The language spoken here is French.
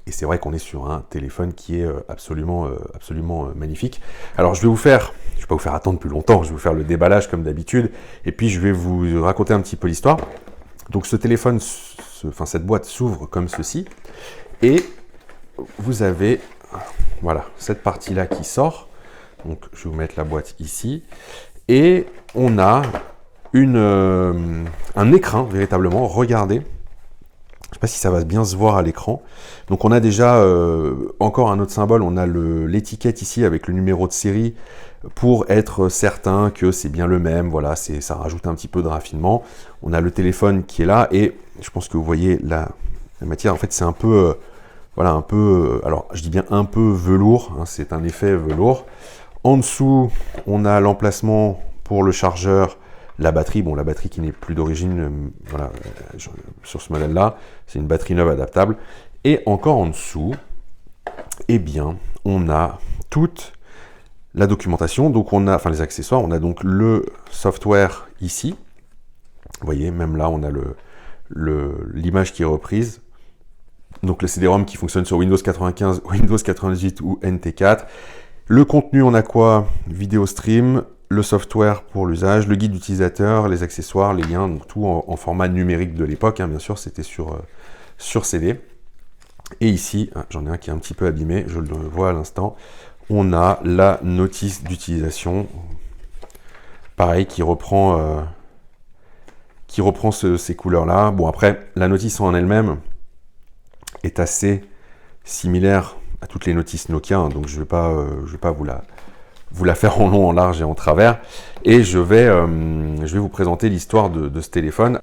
Et c'est vrai qu'on est sur un téléphone qui est absolument magnifique. Alors je vais pas vous faire attendre plus longtemps, je vais vous faire le déballage comme d'habitude, et puis je vais vous raconter un petit peu l'histoire. Donc ce téléphone, cette boîte s'ouvre comme ceci, et vous avez, voilà, cette partie-là qui sort. Donc je vais vous mettre la boîte ici, et on a un écran véritablement, regardez. Je ne sais pas si ça va bien se voir à l'écran. Donc on a déjà encore un autre symbole, on a l'étiquette ici avec le numéro de série pour être certain que c'est bien le même. Voilà, ça rajoute un petit peu de raffinement. On a le téléphone qui est là et je pense que vous voyez la matière, en fait c'est un peu, voilà, alors je dis bien un peu velours, hein, c'est un effet velours. En dessous, on a l'emplacement pour le chargeur, la batterie, bon la batterie qui n'est plus d'origine, voilà, sur ce modèle-là, c'est une batterie neuve adaptable. Et encore en dessous, eh bien, on a toute la documentation, donc on a, enfin les accessoires, on a donc le software ici. Vous voyez, même là, on a l'image qui est reprise. Donc le CD-ROM qui fonctionne sur Windows 95, Windows 98 ou NT4. Le contenu, on a quoi? Vidéo stream, le software pour l'usage, le guide d'utilisateur, les accessoires, les liens, donc tout en format numérique de l'époque, hein, bien sûr, c'était sur CD. Et ici, j'en ai un qui est un petit peu abîmé, je le vois à l'instant, on a la notice d'utilisation, pareil, qui reprend ces couleurs-là. Bon, après, la notice en elle-même est assez similaire à toutes les notices Nokia, hein, donc je vais pas vous la faire en long, en large et en travers. Et je vais vous présenter l'histoire de ce téléphone.